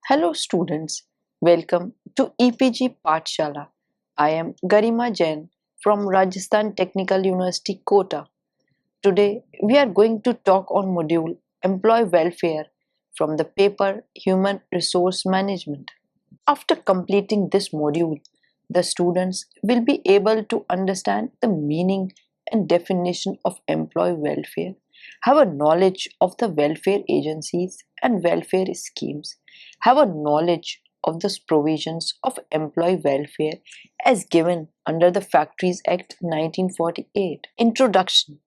Hello students, welcome to EPG Pathshala. I am Garima Jain from Rajasthan Technical University Kota. Today we are going to talk on module Employee Welfare from the paper Human Resource Management. After completing this module, the students will be able to understand the meaning and definition of employee welfare, have a knowledge of the welfare agencies and welfare schemes, have a knowledge of the provisions of employee welfare as given under the Factories Act 1948. Introduction.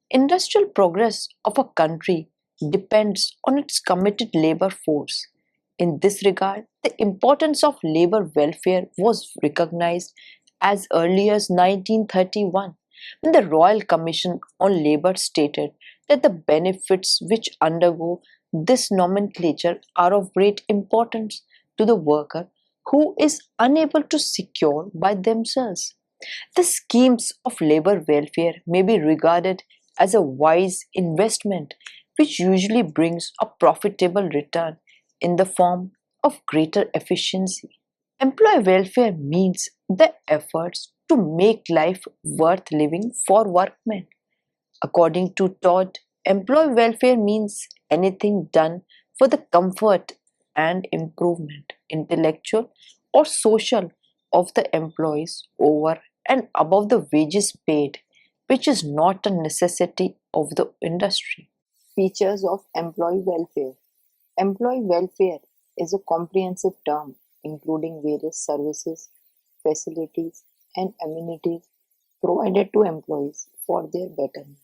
Industrial progress of a country depends on its committed labor force. In this regard, the importance of labor welfare was recognized as early as 1931 when the Royal Commission on Labour stated that the benefits which undergo this nomenclature are of great importance to the worker who is unable to secure by themselves. The schemes of labor welfare may be regarded as a wise investment which usually brings a profitable return in the form of greater efficiency. Employee welfare means the efforts to make life worth living for workmen. According to Todd, employee welfare means anything done for the comfort and improvement, intellectual or social, of the employees over and above the wages paid, which is not a necessity of the industry. Features of employee welfare. Employee welfare is a comprehensive term including various services, facilities, and amenities provided to employees for their betterment.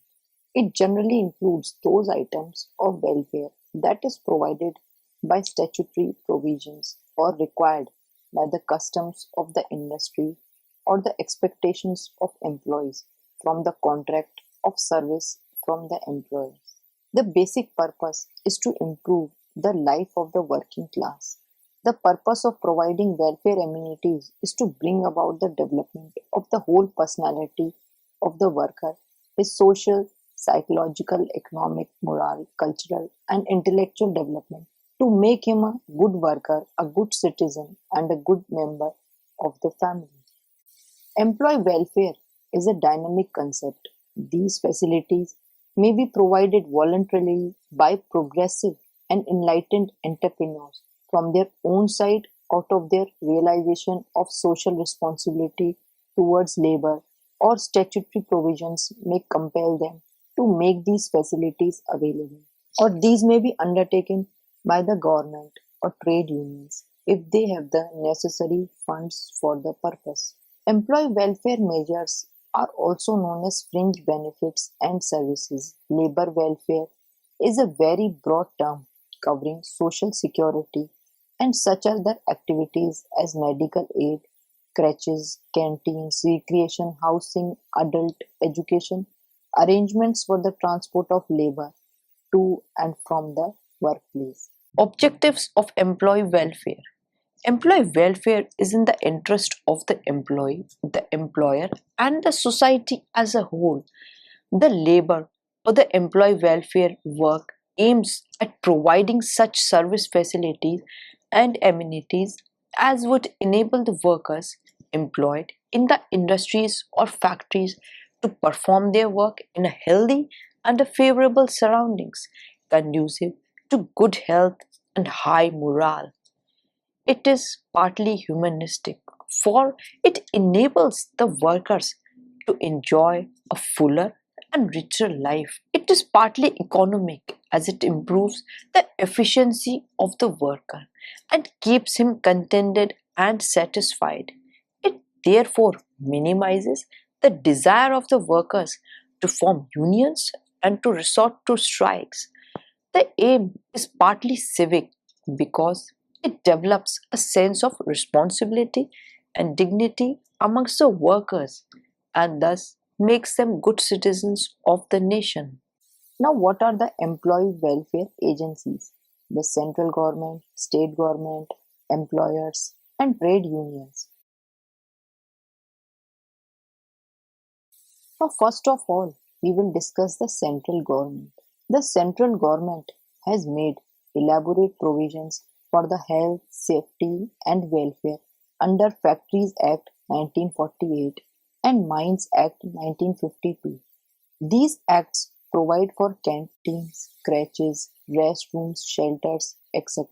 It generally includes those items of welfare that is provided by statutory provisions or required by the customs of the industry or the expectations of employees from the contract of service from the employers. The basic purpose is to improve the life of the working class. The purpose of providing welfare amenities is to bring about the development of the whole personality of the worker, his social, psychological, economic, moral, cultural, and intellectual development, to make him a good worker, a good citizen, and a good member of the family. Employee welfare is a dynamic concept. These facilities may be provided voluntarily by progressive and enlightened entrepreneurs from their own side out of their realization of social responsibility towards labor, or statutory provisions may compel them to make these facilities available, or these may be undertaken by the government or trade unions if they have the necessary funds for the purpose. Employee welfare measures are also known as fringe benefits and services. Labor welfare is a very broad term covering social security, and such are the activities as medical aid, crèches, canteens, recreation, housing, adult education, arrangements for the transport of labor to and from the workplace. Objectives of employee welfare. Employee welfare is in the interest of the employee, the employer, and the society as a whole. The labor or the employee welfare work aims at providing such service facilities and amenities as would enable the workers employed in the industries or factories to perform their work in a healthy and a favorable surroundings, conducive to good health and high morale. It is partly humanistic, for it enables the workers to enjoy a fuller and richer life. It is partly economic, as it improves the efficiency of the worker and keeps him contented and satisfied. It therefore minimizes the desire of the workers to form unions and to resort to strikes. The aim is partly civic because it develops a sense of responsibility and dignity amongst the workers and thus makes them good citizens of the nation. Now, what are the employee welfare agencies? The central government, state government, employers, and trade unions. Now, first of all, we will discuss the central government. The central government has made elaborate provisions for the health, safety and welfare under Factories Act 1948 and Mines Act 1952. These acts provide for canteens, crèches, restrooms, shelters, etc.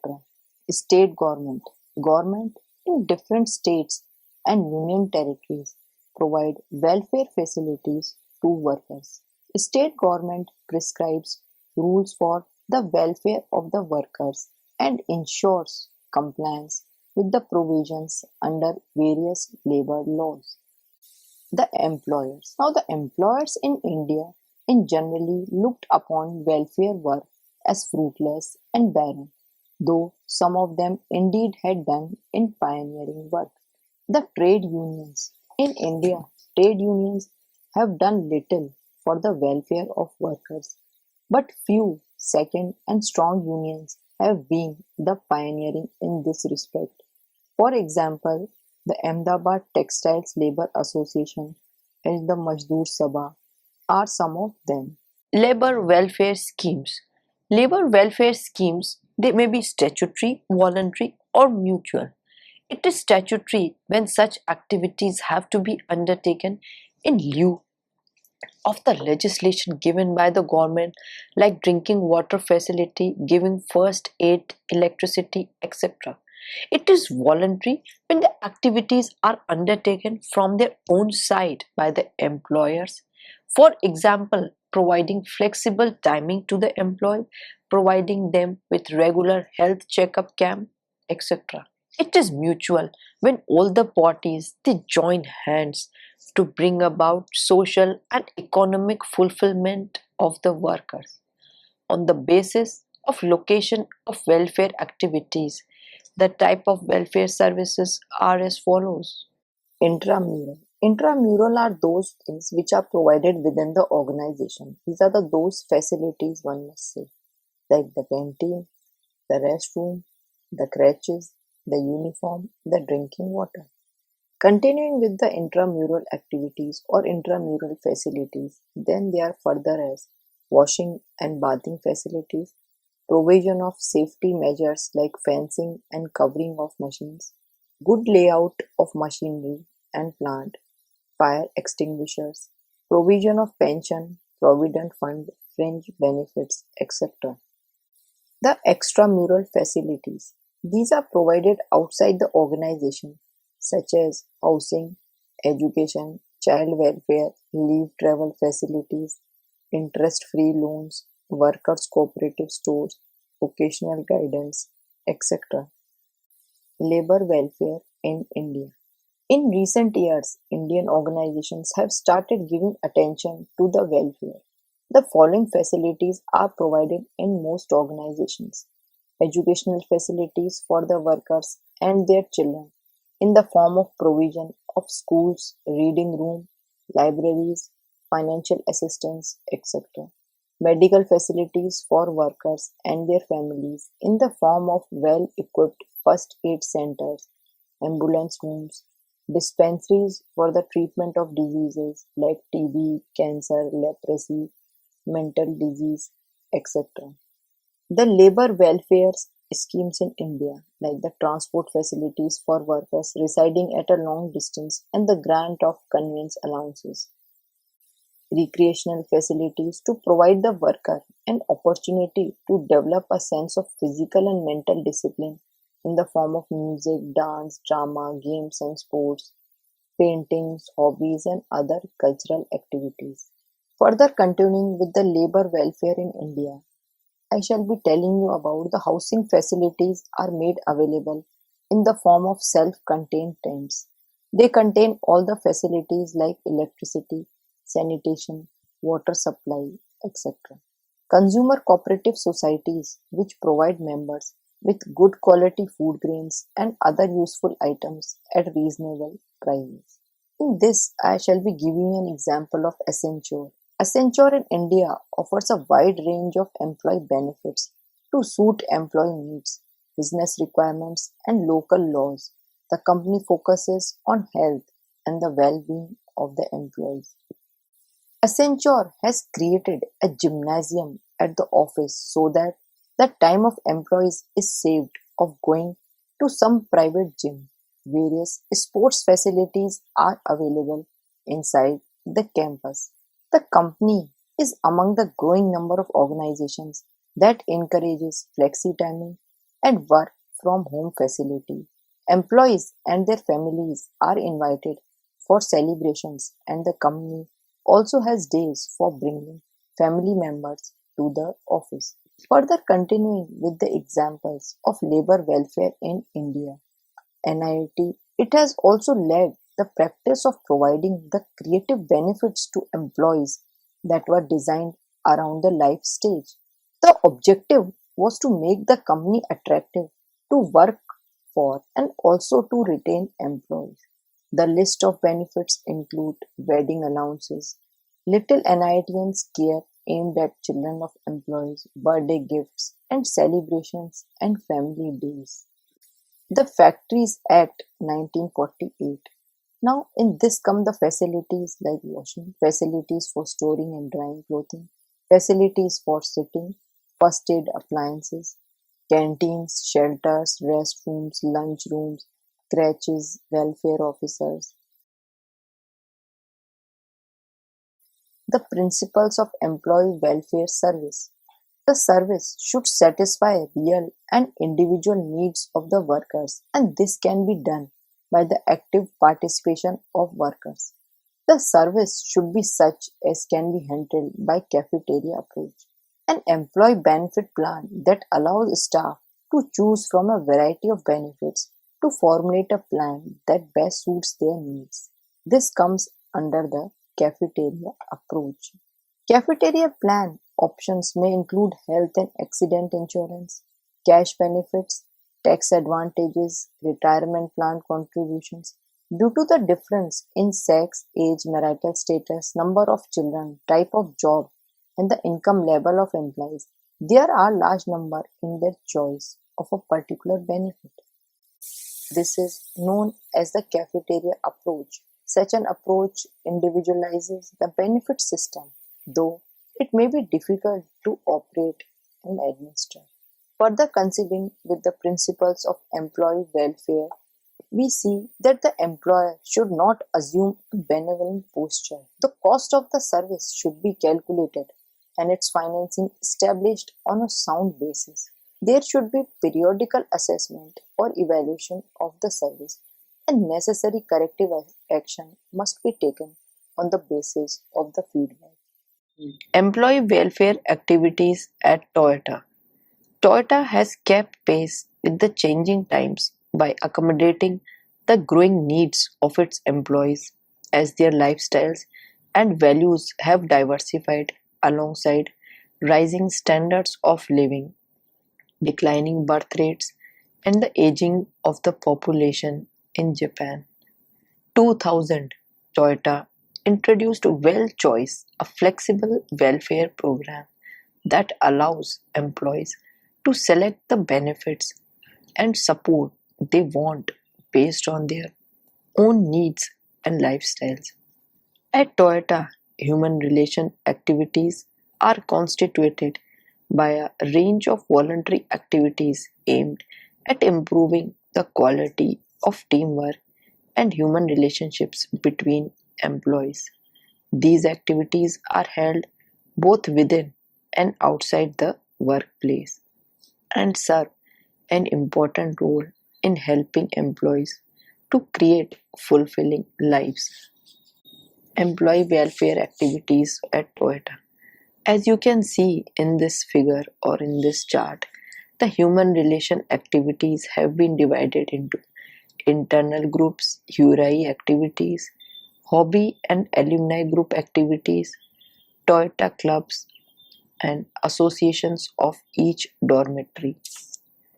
State government in different states and union territories provide welfare facilities to workers. State government prescribes rules for the welfare of the workers and ensures compliance with the provisions under various labor laws. The employers. Now, the employers in India in generally looked upon welfare work as fruitless and barren, though some of them indeed had done in pioneering work. The trade unions. In India, trade unions have done little for the welfare of workers, but few second and strong unions have been the pioneering in this respect. For example, the Ahmedabad Textiles Labour Association and the Mazdoor Sabha are some of them. Labor welfare schemes. Labor welfare schemes, they may be statutory, voluntary, or mutual. It is statutory when such activities have to be undertaken in lieu of the legislation given by the government, like drinking water facility, giving first aid, electricity, etc. It is voluntary when the activities are undertaken from their own side by the employers. For example, providing flexible timing to the employee, providing them with regular health checkup camp, etc. It is mutual when all the parties they join hands to bring about social and economic fulfillment of the workers. On the basis of location of welfare activities, the type of welfare services are as follows. Intramural. Intramural are those things which are provided within the organization. These are those facilities one must say, like the canteen, the restroom, the crèches, the uniform, the drinking water. Continuing with the intramural activities or intramural facilities, then they are further as washing and bathing facilities, provision of safety measures like fencing and covering of machines, good layout of machinery and plant, fire extinguishers, provision of pension, provident fund, fringe benefits, etc. The extramural facilities. These are provided outside the organization, such as housing, education, child welfare, leave travel facilities, interest-free loans, workers' cooperative stores, vocational guidance, etc. Labor welfare in India. In recent years, Indian organizations have started giving attention to the welfare. The following facilities are provided in most organizations: educational facilities for the workers and their children in the form of provision of schools, reading room, libraries, financial assistance, etc. Medical facilities for workers and their families in the form of well-equipped first aid centers, ambulance rooms, dispensaries for the treatment of diseases like TB, cancer, leprosy, mental disease, etc. The labor welfare schemes in India, like the transport facilities for workers residing at a long distance and the grant of conveyance allowances, recreational facilities to provide the worker an opportunity to develop a sense of physical and mental discipline in the form of music, dance, drama, games and sports, paintings, hobbies, and other cultural activities. Further continuing with the labor welfare in India, I shall be telling you about the housing facilities are made available in the form of self-contained tents. They contain all the facilities like electricity, sanitation, water supply, etc. Consumer cooperative societies which provide members with good quality food grains and other useful items at reasonable prices. In this, I shall be giving an example of Accenture. Accenture in India offers a wide range of employee benefits to suit employee needs, business requirements, and local laws. The company focuses on health and the well-being of the employees. Accenture has created a gymnasium at the office so that the time of employees is saved of going to some private gym. Various sports facilities are available inside the campus. The company is among the growing number of organizations that encourages flexi timing and work from home facility. Employees and their families are invited for celebrations, and the company also has days for bringing family members to the office. Further continuing with the examples of labor welfare in India, NIT, it has also led the practice of providing the creative benefits to employees that were designed around the life stage. The objective was to make the company attractive to work for and also to retain employees. The list of benefits include wedding allowances, little NITians care aimed at children of employees, birthday gifts and celebrations and family days. The Factories Act 1948. Now in this come the facilities like washing, facilities for storing and drying clothing, facilities for sitting, first aid appliances, canteens, shelters, restrooms, lunch rooms, crèches, welfare officers. The principles of employee welfare service. The service should satisfy real and individual needs of the workers, and this can be done by the active participation of workers. The service should be such as can be handled by cafeteria approach. An employee benefit plan that allows staff to choose from a variety of benefits to formulate a plan that best suits their needs. This comes under the cafeteria approach. Cafeteria plan options may include health and accident insurance, cash benefits, tax advantages, retirement plan contributions. Due to the difference in sex, age, marital status, number of children, type of job, and the income level of employees, there are large number in their choice of a particular benefit. This is known as the cafeteria approach. Such an approach individualizes the benefit system, though it may be difficult to operate and administer. Further considering with the principles of employee welfare, we see that the employer should not assume a benevolent posture. The cost of the service should be calculated and its financing established on a sound basis. There should be periodical assessment or evaluation of the service, and necessary corrective action must be taken on the basis of the feedback. Employee welfare activities at Toyota. Toyota has kept pace with the changing times by accommodating the growing needs of its employees as their lifestyles and values have diversified alongside rising standards of living, declining birth rates, and the aging of the population in Japan. 2000, Toyota introduced Well Choice, a flexible welfare program that allows employees to select the benefits and support they want based on their own needs and lifestyles. At Toyota, human relation activities are constituted by a range of voluntary activities aimed at improving the quality of teamwork and human relationships between employees. These activities are held both within and outside the workplace and serve an important role in helping employees to create fulfilling lives. Employee welfare activities at Toyota. As you can see in this figure or in this chart, the human relation activities have been divided into internal groups, Hurai activities, hobby and alumni group activities, Toyota clubs, and associations of each dormitory.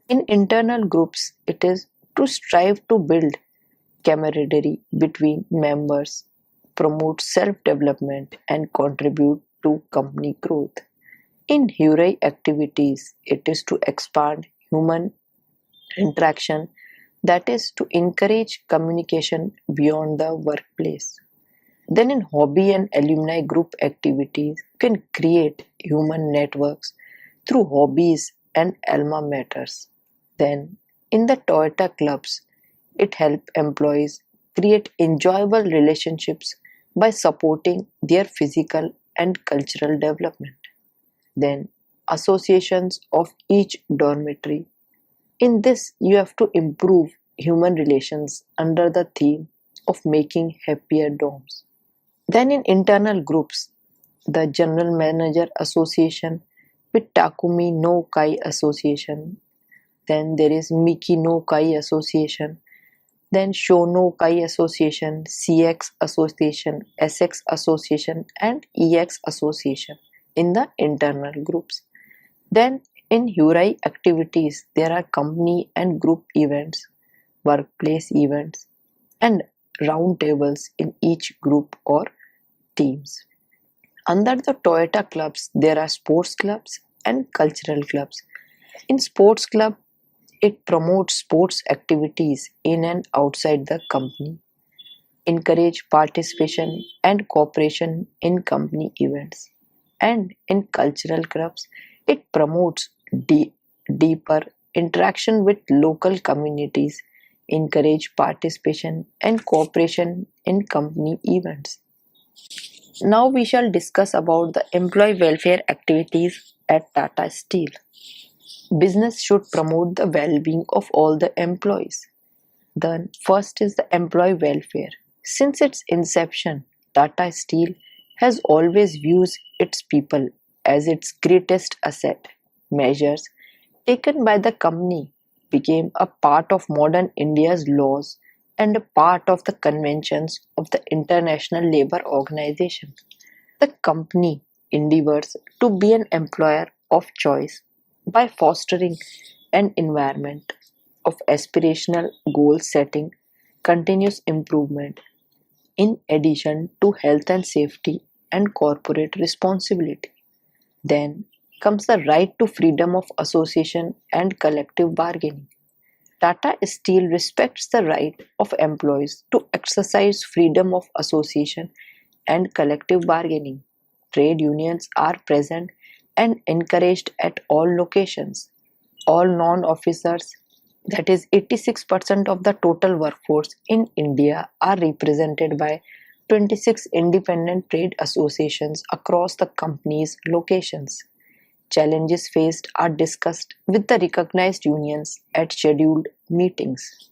In internal groups, it is to strive to build camaraderie between members, promote self development, and contribute to company growth. In Hurai activities, it is to expand human interaction, that is, to encourage communication beyond the workplace. Then, in hobby and alumni group activities, you can create human networks through hobbies and alma maters. Then, In the Toyota clubs, it helps employees create enjoyable relationships by supporting their physical and cultural development. Then, associations of each dormitory. In this, you have to improve human relations under the theme of making happier dorms. Then, in internal groups, the General Manager Association with Takumi no Kai Association. Then there is Miki no Kai Association. Then Shono Kai Association, CX Association, SX Association, and EX Association in the internal groups. Then in Hurai activities, there are company and group events, workplace events, and roundtables in each group or teams. Under the Toyota clubs, there are sports clubs and cultural clubs. In sports club, it promotes sports activities in and outside the company, encourage participation and cooperation in company events. And in cultural clubs, it promotes deeper interaction with local communities, encourage participation and cooperation in company events. Now we shall discuss about the employee welfare activities at Tata Steel. Business should promote the well-being of all the employees. Then first is the employee welfare. Since its inception, Tata Steel has always viewed its people as its greatest asset. Measures taken by the company became a part of modern India's laws and a part of the conventions of the International Labour Organization. The company endeavors to be an employer of choice by fostering an environment of aspirational goal setting, continuous improvement, in addition to health and safety and corporate responsibility. Then comes the right to freedom of association and collective bargaining. Tata Steel respects the right of employees to exercise freedom of association and collective bargaining. Trade unions are present and encouraged at all locations. All non-officers, that is 86% of the total workforce in India, are represented by 26 independent trade associations across the company's locations. Challenges faced are discussed with the recognized unions at scheduled meetings.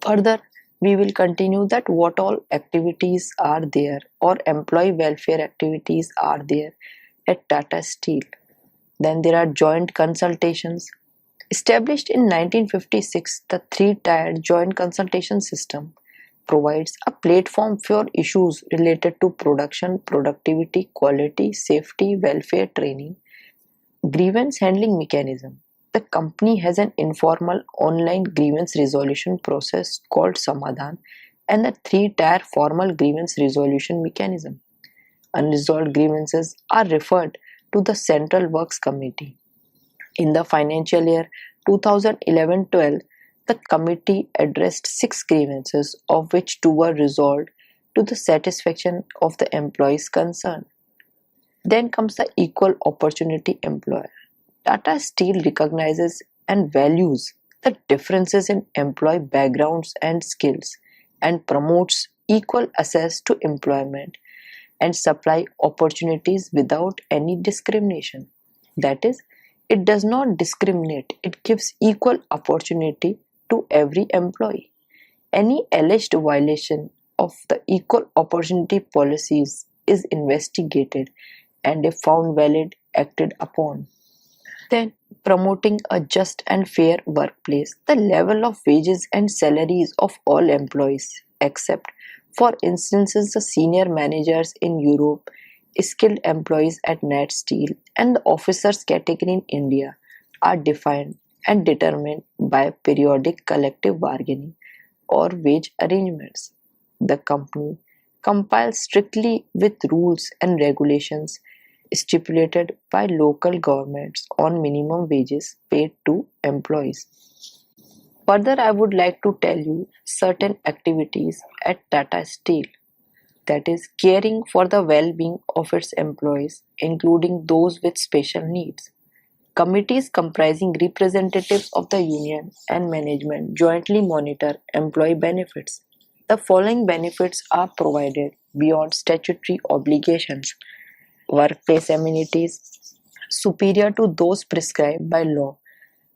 Further, we will continue that what all activities are there or employee welfare activities are there at Tata Steel. Then there are joint consultations. Established in 1956, the three-tiered joint consultation system provides a platform for issues related to production, productivity, quality, safety, welfare training, grievance handling mechanism. The company has an informal online grievance resolution process called Samadhan and a three-tier formal grievance resolution mechanism. Unresolved grievances are referred to the Central Works Committee. In the financial year 2011-12, the committee addressed 6 grievances, of which 2 were resolved to the satisfaction of the employees concerned. Then comes the equal opportunity employer. Tata Steel recognizes and values the differences in employee backgrounds and skills and promotes equal access to employment and supply opportunities without any discrimination. That is, it does not discriminate, it gives equal opportunity to every employee. Any alleged violation of the equal opportunity policies is investigated and if found valid, acted upon. Then, promoting a just and fair workplace. The level of wages and salaries of all employees, except for instances the senior managers in Europe, skilled employees at Nat Steel, and the officers category in India, are defined and determined by periodic collective bargaining or wage arrangements. The company complies strictly with rules and regulations stipulated by local governments on minimum wages paid to employees. Further, I would like to tell you certain activities at Tata Steel, that is, caring for the well being of its employees, including those with special needs. Committees comprising representatives of the union and management jointly monitor employee benefits. The following benefits are provided beyond statutory obligations: workplace amenities superior to those prescribed by law,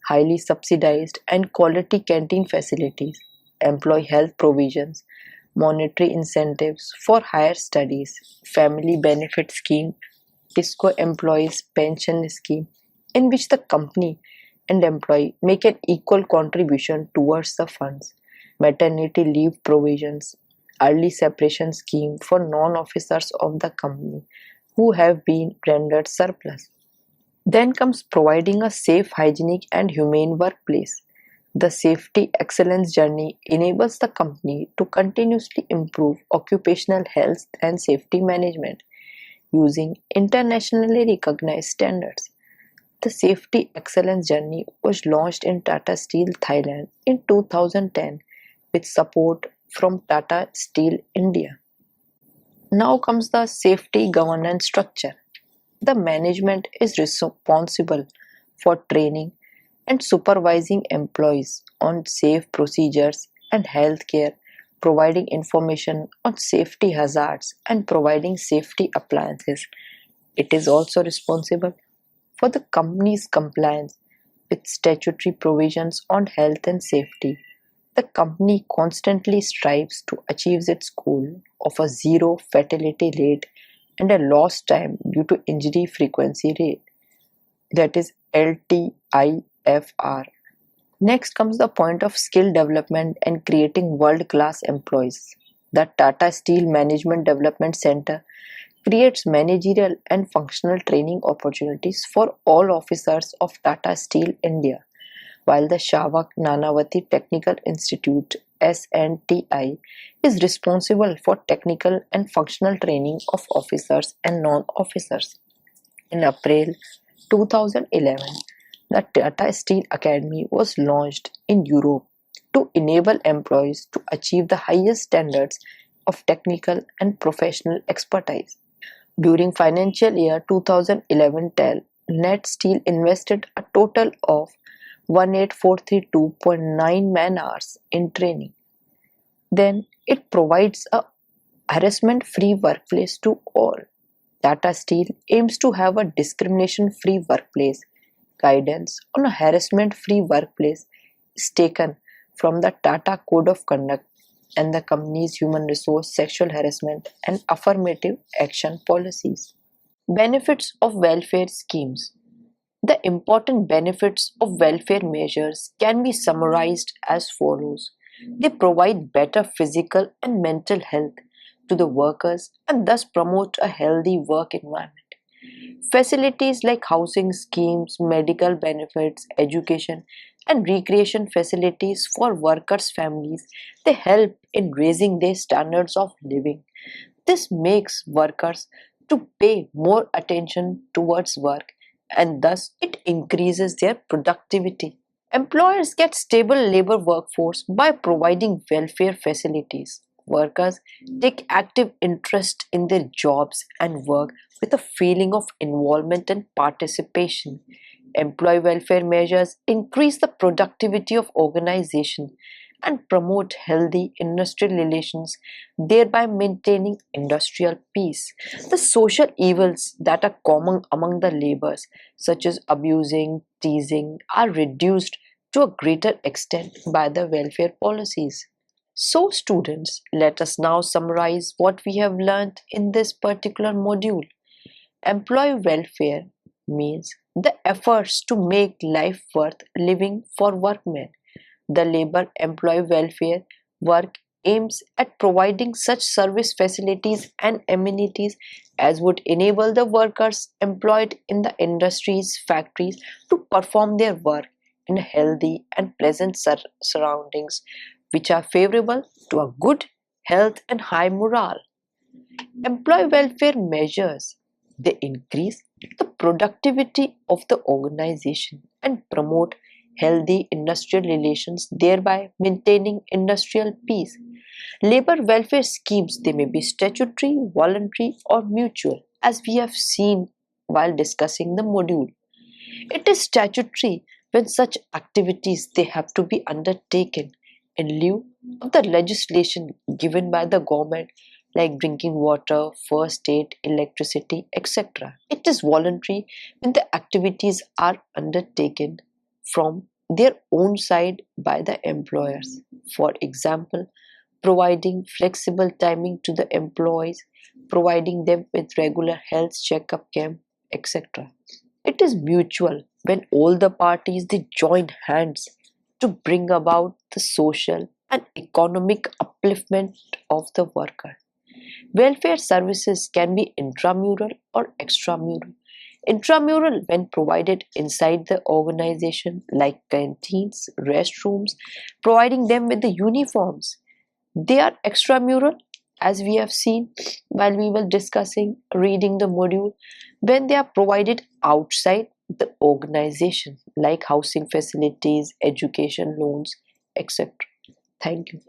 highly subsidized and quality canteen facilities, employee health provisions, monetary incentives for higher studies, family benefit scheme, TISCO employees pension scheme, in which the company and employee make an equal contribution towards the funds, maternity leave provisions, early separation scheme for non-officers of the company who have been rendered surplus. Then comes providing a safe, hygienic, and humane workplace. The Safety Excellence Journey enables the company to continuously improve occupational health and safety management using internationally recognized standards. The Safety Excellence Journey was launched in Tata Steel, Thailand in 2010 with support from Tata Steel India. Now comes the safety governance structure. The management is responsible for training and supervising employees on safe procedures and healthcare, providing information on safety hazards and providing safety appliances. It is also responsible for the company's compliance with statutory provisions on health and safety. The company constantly strives to achieve its goal of a zero fatality rate and a lost time due to injury frequency rate, that is LTIFR. Next comes the point of skill development and creating world-class employees. The Tata Steel Management Development Center creates managerial and functional training opportunities for all officers of Tata Steel India, while the Shavak Nanavati Technical Institute (SNTI) is responsible for technical and functional training of officers and non-officers. In April 2011, the Tata Steel Academy was launched in Europe to enable employees to achieve the highest standards of technical and professional expertise. During financial year 2011-12, Net Steel invested a total of 18,432.9 man-hours in training. Then it provides a harassment-free workplace to all. Tata Steel aims to have a discrimination-free workplace. Guidance on a harassment-free workplace is taken from the Tata Code of Conduct and the company's human resource, sexual harassment, and affirmative action policies. Benefits of welfare schemes. The important benefits of welfare measures can be summarized as follows. They provide better physical and mental health to the workers and thus promote a healthy work environment. Facilities like housing schemes, medical benefits, education, and recreation facilities for workers' families, they help in raising their standards of living. This makes workers to pay more attention towards work and thus it increases their productivity. Employers get stable labor workforce by providing welfare facilities. Workers take active interest in their jobs and work with a feeling of involvement and participation. Employee welfare measures increase the productivity of organization and promote healthy industrial relations, thereby maintaining industrial peace. The social evils that are common among the laborers, such as abusing, teasing, are reduced to a greater extent by the welfare policies. So, students, let us now summarize what we have learned in this particular module. Employee welfare means the efforts to make life worth living for workmen. The labor employee welfare work aims at providing such service facilities and amenities as would enable the workers employed in the industries, factories to perform their work in healthy and pleasant surroundings which are favorable to a good health and high morale. Employee welfare measures they increase the productivity of the organization and promote healthy industrial relations, thereby maintaining industrial peace. Labor welfare schemes they may be statutory, voluntary, or mutual, as we have seen while discussing the module. It is statutory when such activities they have to be undertaken in lieu of the legislation given by the government like drinking water, first aid, electricity, etc. It is voluntary when the activities are undertaken from their own side by the employers. For example, providing flexible timing to the employees, providing them with regular health checkup camp, etc. It is mutual when all the parties they join hands to bring about the social and economic upliftment of the worker. Welfare services can be intramural or extramural. Intramural when provided inside the organization like canteens, restrooms, providing them with the uniforms. They are extramural, as we have seen while we were discussing reading the module, when they are provided outside the organization, like housing facilities, education loans, etc. Thank you.